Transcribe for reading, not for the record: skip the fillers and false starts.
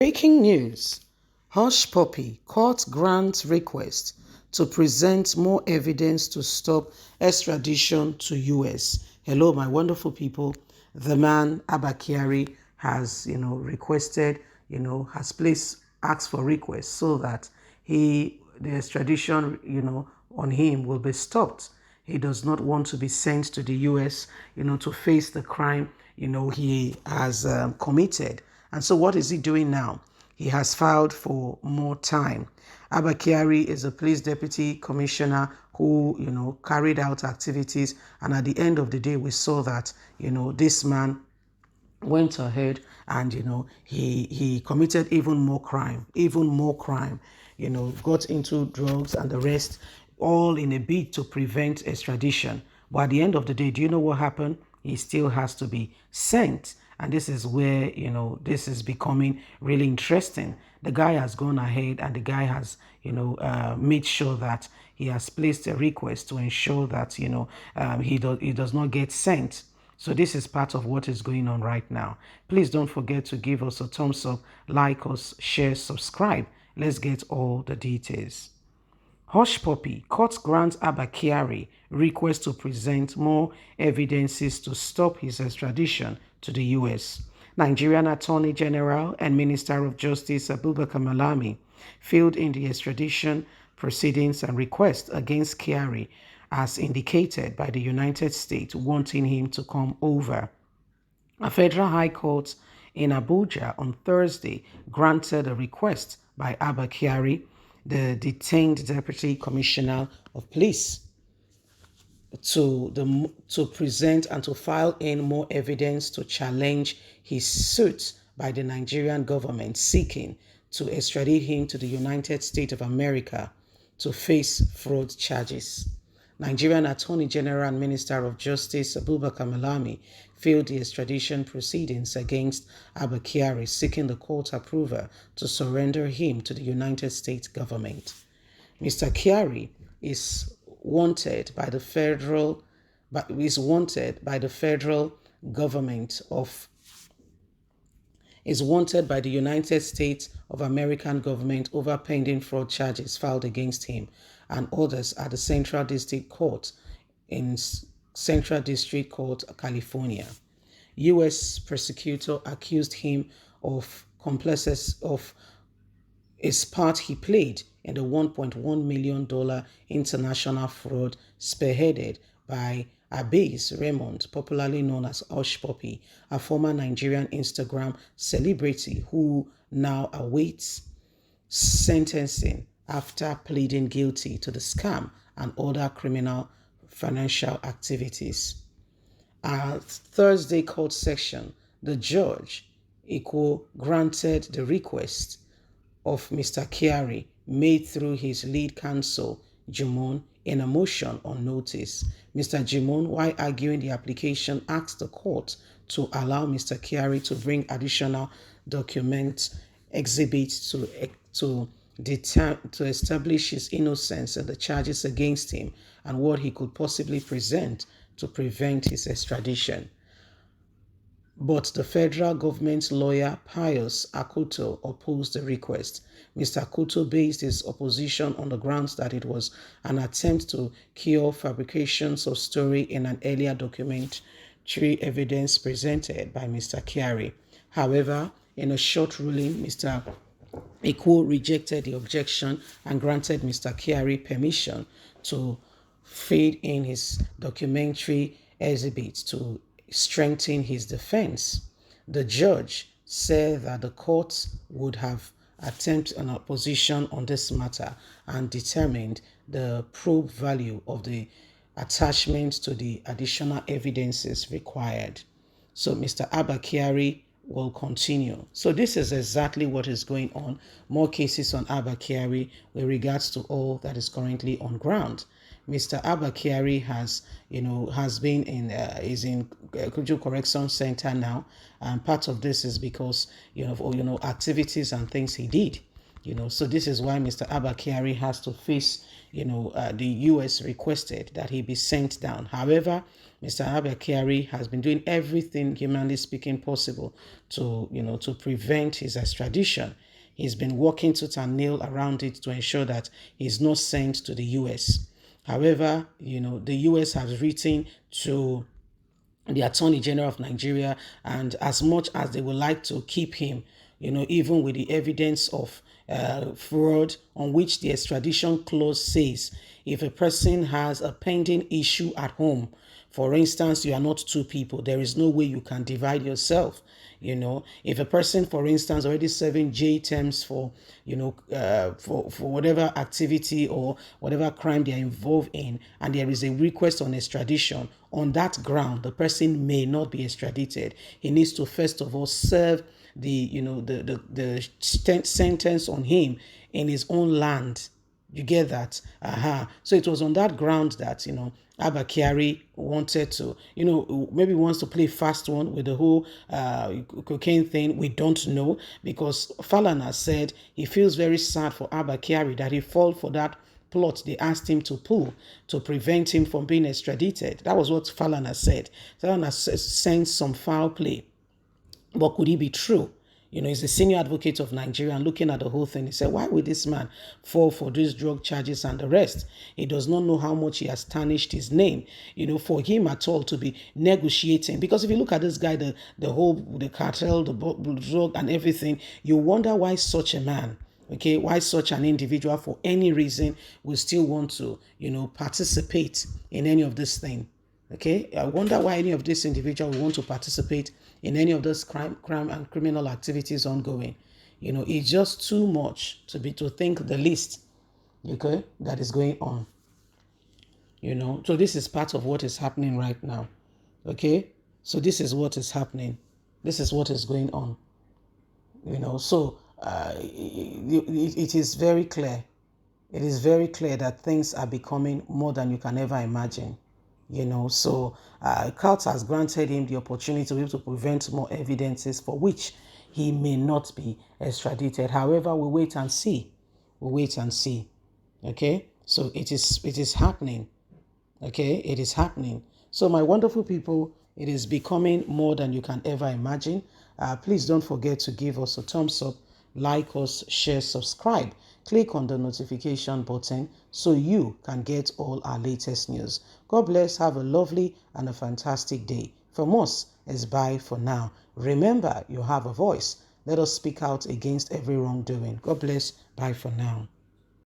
Breaking news. Hush Puppy court grants request to present more evidence to stop extradition to US. Hello, my wonderful people. The man, Abba Kyari, has, requested, has asked for request so that the extradition, on him will be stopped. He does not want to be sent to the US, to face the crime, he has committed. And so what is he doing now? He has filed for more time. Abba Kyari is a police deputy commissioner who, carried out activities. And at the end of the day, we saw that, this man went ahead and, he committed even more crime, got into drugs and the rest, all in a bid to prevent extradition. But at the end of the day, do you know what happened? He still has to be sent. And this is where, this is becoming really interesting. The guy has gone ahead and the guy has, made sure that he has placed a request to ensure that, he does not get sent. So this is part of what is going on right now. Please don't forget to give us a thumbs up, like us, share, subscribe. Let's get all the details. Hush Puppy court grants Abba Kyari request to present more evidences to stop his extradition to the US. Nigerian Attorney General and Minister of Justice Abubakar Malami filed in the extradition proceedings and request against Kyari as indicated by the United States wanting him to come over. A federal high court in Abuja on Thursday granted a request by Abba Kyari, the detained Deputy Commissioner of Police, to present and to file in more evidence to challenge his suit by the Nigerian government seeking to extradite him to the United States of America to face fraud charges. Nigerian Attorney General and Minister of Justice Abubakar Malami filed the extradition proceedings against Abba Kyari, seeking the court approval to surrender him to the United States government. Mr. Kyari is wanted by the federal government of is wanted by the United States of American government over pending fraud charges filed against him and others at the Central District Court in Central District Court, California. U.S. prosecutor accused him of complicity of his part he played in the $1.1 million international fraud spearheaded by Abbas Raymond, popularly known as Hush Puppy, a former Nigerian Instagram celebrity who now awaits sentencing after pleading guilty to the scam and other criminal financial activities. At Thursday court session, the judge granted the request of Mr. Kyari made through his lead counsel, Jumon, in a motion on notice. Mr. Jumon, while arguing the application, asked the court to allow Mr. Kyari to bring additional document exhibits to establish his innocence and the charges against him and what he could possibly present to prevent his extradition. But the federal government's lawyer, Pius Akuto, opposed the request. Mr. Akuto based his opposition on the grounds that it was an attempt to cure fabrications of story in an earlier documentary evidence presented by Mr. Kyari. However, in a short ruling, Mr. Eko rejected the objection and granted Mr. Kyari permission to feed in his documentary exhibits to strengthen his defense. The judge said that the court would have attempted an opposition on this matter and determined the probe value of the attachment to the additional evidences required. So Mr. Abba Kyari will continue. So this is exactly what is going on. More cases on Abba Kyari with regards to all that is currently on ground. Mr. Abba Kyari has been is in Kuju Correction Center now, and part of this is because activities and things he did. So this is why Mr. Abba Kyari has to face, the U.S. requested that he be sent down. However, Mr. Abba Kyari has been doing everything, humanly speaking, possible to prevent his extradition. He's been working tooth and nail around it to ensure that he's not sent to the U.S. However, the U.S. has written to the Attorney General of Nigeria, and as much as they would like to keep him, even with the evidence of fraud on which the extradition clause says, if a person has a pending issue at home, for instance, you are not two people, there is no way you can divide yourself. If a person, for instance, already serving J terms for, for whatever activity or whatever crime they are involved in, and there is a request on extradition, on that ground, the person may not be extradited. He needs to first of all serve the sentence on him in his own land. You get that? So it was on that ground that, Abba Kyari wanted to, maybe wants to play fast one with the whole cocaine thing. We don't know, because Falana said he feels very sad for Abba Kyari that he fall for that plot they asked him to pull to prevent him from being extradited. That was what Falana said. Falana sensed some foul play. But could it be true? He's a senior advocate of Nigeria, and looking at the whole thing, he said, why would this man fall for these drug charges and the rest? He does not know how much he has tarnished his name, for him at all to be negotiating. Because if you look at this guy, the cartel, the drug and everything, you wonder why such a man, why such an individual for any reason will still want to, participate in any of this thing. I wonder why any of this individual will want to participate in any of those crime and criminal activities ongoing. It's just too much to think the least, that is going on. So this is part of what is happening right now. So this is what is happening. This is what is going on. So it is very clear. It is very clear that things are becoming more than you can ever imagine. So court has granted him the opportunity to be able to prevent more evidences for which he may not be extradited. However, we wait and see. So it is happening. It is happening. So my wonderful people, it is becoming more than you can ever imagine. Please don't forget to give us a thumbs up, like us, share, subscribe. Click on the notification button so you can get all our latest news. God bless. Have a lovely and a fantastic day. From us, it's bye for now. Remember, you have a voice. Let us speak out against every wrongdoing. God bless. Bye for now.